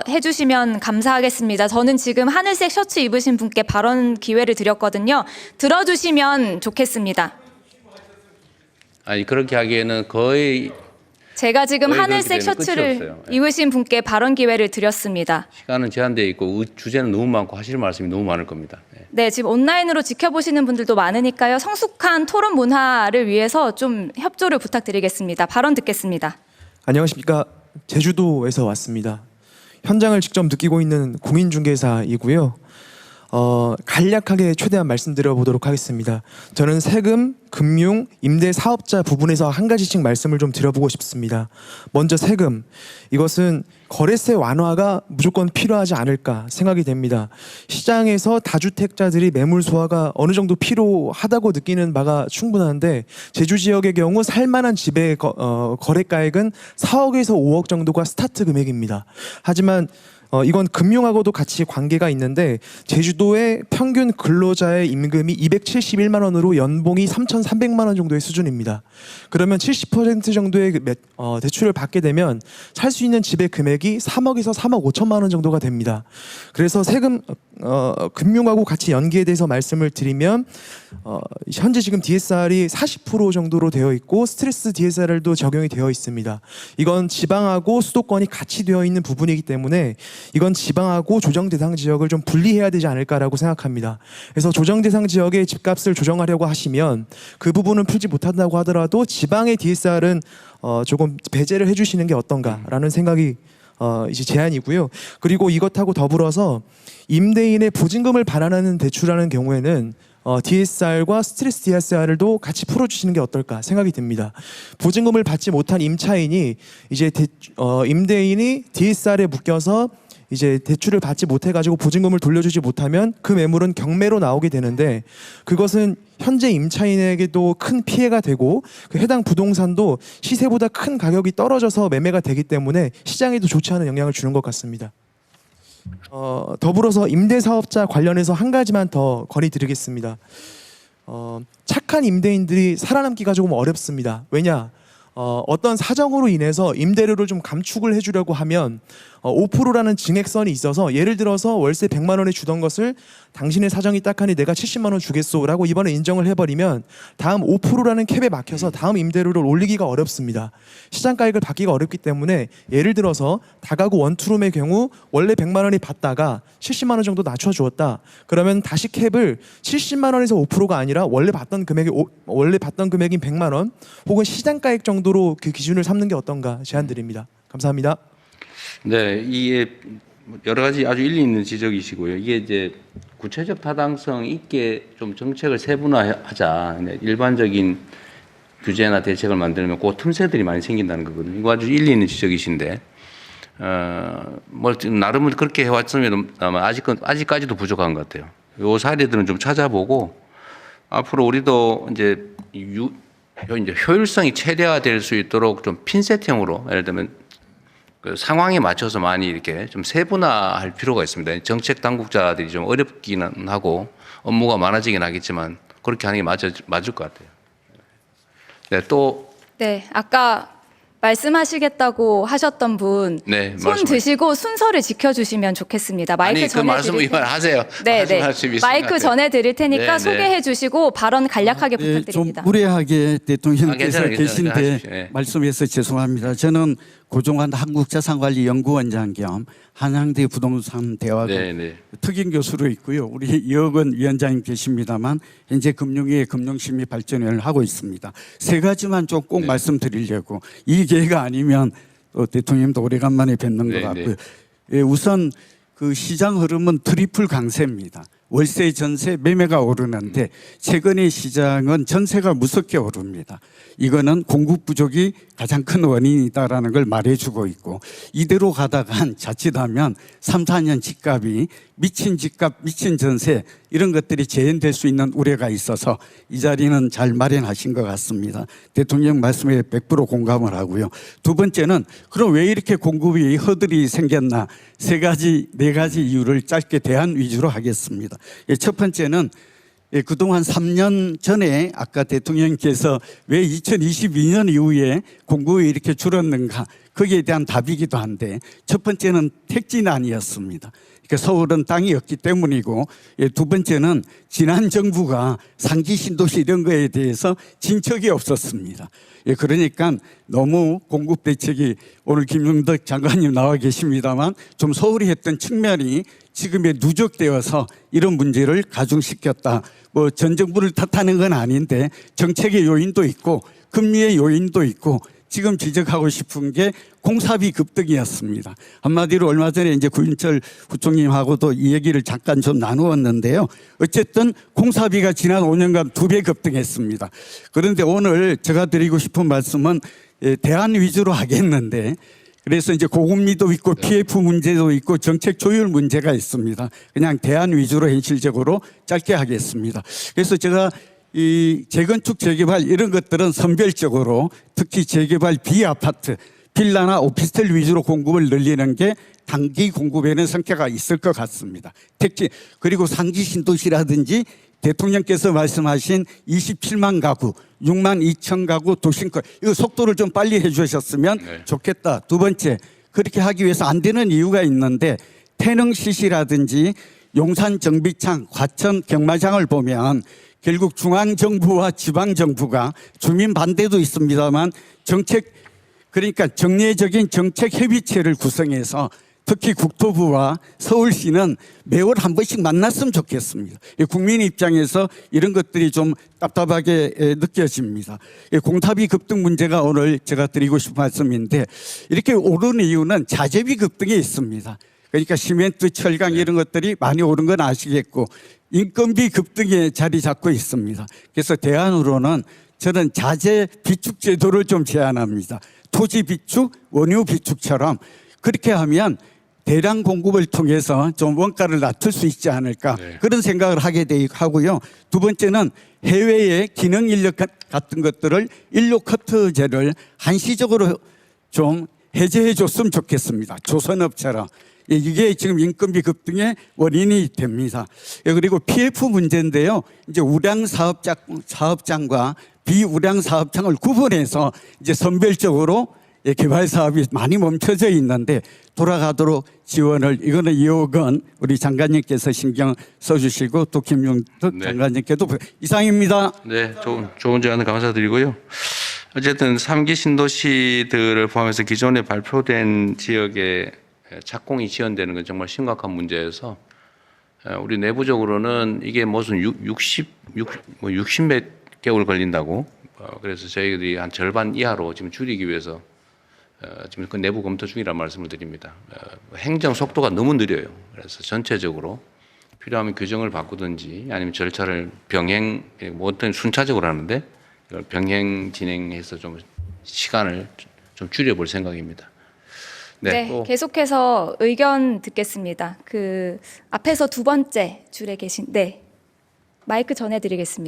해주시면 감사하겠습니다. 저는 지금 하늘색 셔츠 입으신 분께 발언 기회를 드렸거든요. 들어주시면 좋겠습니다. 아니 그렇게 하기에는 거의 제가 지금 거의 하늘색 그렇게 되면 끝이 셔츠를 없어요. 입으신 분께 발언 기회를 드렸습니다. 시간은 제한되어 있고 주제는 너무 많고 하실 말씀이 너무 많을 겁니다. 네. 네, 지금 온라인으로 지켜보시는 분들도 많으니까요. 성숙한 토론 문화를 위해서 좀 협조를 부탁드리겠습니다. 발언 듣겠습니다. 안녕하십니까. 제주도에서 왔습니다. 현장을 직접 느끼고 있는 공인중개사이고요. 간략하게 최대한 말씀드려보도록 하겠습니다. 저는 세금, 금융, 임대 사업자 부분에서 한 가지씩 말씀을 좀 드려보고 싶습니다. 먼저 세금. 이것은 거래세 완화가 무조건 필요하지 않을까 생각이 됩니다. 시장에서 다주택자들이 매물 소화가 어느 정도 필요하다고 느끼는 바가 충분한데 제주 지역의 경우 살만한 집의 거래가액은 4억에서 5억 정도가 스타트 금액입니다. 하지만 이건 금융하고도 같이 관계가 있는데 제주도의 평균 근로자의 임금이 271만 원으로 연봉이 3,300만 원 정도의 수준입니다. 그러면 70% 정도의 대출을 받게 되면 살 수 있는 집의 금액이 3억에서 3억 5천만 원 정도가 됩니다. 그래서 세금, 금융하고 같이 연계에 대해서 말씀을 드리면 현재 지금 DSR이 40% 정도로 되어 있고 스트레스 DSR도 적용이 되어 있습니다. 이건 지방하고 수도권이 같이 되어 있는 부분이기 때문에 이건 지방하고 조정 대상 지역을 좀 분리해야 되지 않을까라고 생각합니다. 그래서 조정 대상 지역의 집값을 조정하려고 하시면 그 부분은 풀지 못한다고 하더라도 지방의 DSR은 조금 배제를 해주시는 게 어떤가라는 생각이 이제 제안이고요. 그리고 이것하고 더불어서 임대인의 보증금을 반환하는 대출하는 경우에는 DSR과 스트레스 DSR도 같이 풀어주시는 게 어떨까 생각이 듭니다. 보증금을 받지 못한 임차인이 이제 임대인이 DSR에 묶여서 이제 대출을 받지 못해가지고 보증금을 돌려주지 못하면 그 매물은 경매로 나오게 되는데 그것은 현재 임차인에게도 큰 피해가 되고 그 해당 부동산도 시세보다 큰 가격이 떨어져서 매매가 되기 때문에 시장에도 좋지 않은 영향을 주는 것 같습니다. 더불어서 임대사업자 관련해서 한 가지만 더 건의드리겠습니다. 착한 임대인들이 살아남기가 조금 어렵습니다. 왜냐? 어떤 사정으로 인해서 임대료를 좀 감축을 해주려고 하면 5%라는 증액선이 있어서 예를 들어서 월세 100만 원에 주던 것을 당신의 사정이 딱하니 내가 70만 원 주겠소라고 이번에 인정을 해버리면 다음 5%라는 캡에 막혀서 다음 임대료를 올리기가 어렵습니다. 시장 가격을 받기가 어렵기 때문에 예를 들어서 다가구 원투룸의 경우 원래 100만 원이 받다가 70만 원 정도 낮춰주었다. 그러면 다시 캡을 70만 원에서 5%가 아니라 원래 받던 금액인 100만 원 혹은 시장 가격 정도로 그 기준을 삼는 게 어떤가 제안드립니다. 감사합니다. 네, 이게 여러 가지 아주 일리 있는 지적이시고요. 이게 이제 구체적 타당성 있게 좀 정책을 세분화하자. 일반적인 규제나 대책을 만들면 그 틈새들이 많이 생긴다는 거거든요. 이거 아주 일리 있는 지적이신데, 뭐 나름은 그렇게 해왔으면 아마 아직까지도 부족한 것 같아요. 요 사례들은 좀 찾아보고 앞으로 우리도 이제 효율성이 최대화될 수 있도록 좀 핀셋형으로 예를 들면 그 상황에 맞춰서 많이 이렇게 좀 세분화할 필요가 있습니다. 정책 당국자들이 좀 어렵기는 하고 업무가 많아지긴 하겠지만 그렇게 하는 게 맞을 것 같아요. 네, 또. 네, 아까 말씀하시겠다고 하셨던 분, 네, 손 드시고 순서를 지켜주시면 좋겠습니다. 마이크 아니, 그 말씀 이만 하세요. 네, 네. 마이크 전해 드릴 테니까 네, 네. 소개해 주시고 발언 간략하게 부탁드립니다. 좀 무례하게 대통령께서 괜찮아요. 계신데 네. 말씀해서 죄송합니다. 저는 고종환 한국자산관리연구원장 겸 한양대 부동산 대학원 네, 네. 특임 교수로 있고요. 우리 이억원 위원장님 계십니다만 현재 금융위의 금융심의발전위원회를 하고 있습니다. 세 가지만 좀 꼭 말씀드리려고 이 기회가 아니면 또 대통령님도 오래간만에 뵙는 것 같고요. 예, 우선 그 시장 흐름은 트리플 강세입니다. 월세, 전세, 매매가 오르는데 최근의 시장은 전세가 무섭게 오릅니다. 이거는 공급 부족이 가장 큰 원인이다라는 걸 말해주고 있고 이대로 가다간 자칫하면 3, 4년 집값이 미친 집값, 미친 전세 이런 것들이 재현될 수 있는 우려가 있어서 이 자리는 잘 마련하신 것 같습니다. 대통령 말씀에 100% 공감을 하고요. 두 번째는 그럼 왜 이렇게 공급이 허들이 생겼나 세 가지, 네 가지 이유를 짧게 대안 위주로 하겠습니다. 첫 번째는 그동안 3년 전에 아까 대통령께서 왜 2022년 이후에 공급이 이렇게 줄었는가 거기에 대한 답이기도 한데 첫 번째는 택지난이었습니다. 그러니까 서울은 땅이 없기 때문이고 두 번째는 지난 정부가 상기 신도시 이런 거에 대해서 진척이 없었습니다. 그러니까 너무 공급 대책이 오늘 김용덕 장관님 나와 계십니다만 좀 소홀히 했던 측면이 지금에 누적되어서 이런 문제를 가중시켰다. 뭐 전 정부를 탓하는 건 아닌데 정책의 요인도 있고 금리의 요인도 있고 지금 지적하고 싶은 게 공사비 급등이었습니다. 한마디로 얼마 전에 이제 구인철 부총님하고도 이 얘기를 잠깐 좀 나누었는데요. 어쨌든 공사비가 지난 5년간 2배 급등했습니다. 그런데 오늘 제가 드리고 싶은 말씀은 대안 위주로 하겠는데 그래서 이제 고금리도 있고 PF 문제도 있고 정책 조율 문제가 있습니다. 그냥 대안 위주로 현실적으로 짧게 하겠습니다. 그래서 제가 이 재건축 재개발 이런 것들은 선별적으로 특히 재개발 비아파트 빌라나 오피스텔 위주로 공급을 늘리는 게 단기 공급에는 성과가 있을 것 같습니다. 특히 그리고 상기 신도시라든지 대통령께서 말씀하신 27만 가구 6만 2천 가구 도심권 이거 속도를 좀 빨리 해 주셨으면 좋겠다. 두 번째 그렇게 하기 위해서 안 되는 이유가 있는데 태릉시시라든지 용산 정비창 과천 경마장을 보면 결국 중앙정부와 지방정부가 주민 반대도 있습니다만 정책 그러니까 정례적인 정책 협의체를 구성해서 특히 국토부와 서울시는 매월 한 번씩 만났으면 좋겠습니다. 국민 입장에서 이런 것들이 좀 답답하게 느껴집니다. 공사비 급등 문제가 오늘 제가 드리고 싶은 말씀인데 이렇게 오르는 이유는 자재비 급등이 있습니다. 그러니까 시멘트, 철강 이런 것들이 많이 오른 건 아시겠고 인건비 급등에 자리 잡고 있습니다. 그래서 대안으로는 저는 자재 비축 제도를 좀 제안합니다. 토지 비축, 원유 비축처럼 그렇게 하면 대량 공급을 통해서 좀 원가를 낮출 수 있지 않을까 그런 생각을 하게 하고요. 두 번째는 해외의 기능 인력 같은 것들을 인력 커트제를 한시적으로 좀 해제해 줬으면 좋겠습니다. 조선업처럼. 이게 지금 인건비 급등의 원인이 됩니다. 그리고 PF 문제인데요. 이제 우량 사업장과 비우량 사업장을 구분해서 이제 선별적으로 개발 사업이 많이 멈춰져 있는데 돌아가도록 지원을 이거는 2억 원 우리 장관님께서 신경 써주시고 또 김용덕 장관님께도 이상입니다. 네, 좋은 제안 감사드리고요. 어쨌든 3기 신도시들을 포함해서 기존에 발표된 지역에 착공이 지연되는 건 정말 심각한 문제여서 우리 내부적으로는 이게 무슨 60몇 개월 걸린다고 그래서 저희들이 한 절반 이하로 지금 줄이기 위해서 지금 그 내부 검토 중이라는 말씀을 드립니다. 행정 속도가 너무 느려요. 그래서 전체적으로 필요하면 규정을 바꾸든지 아니면 절차를 병행 뭐 어떤 순차적으로 하는데 이걸 병행 진행해서 좀 시간을 좀 줄여볼 생각입니다. 네, 또 계속해서 의견 듣겠습니다. 그 앞에서 두 번째 줄에 계신 마이크 전해드리겠습니다.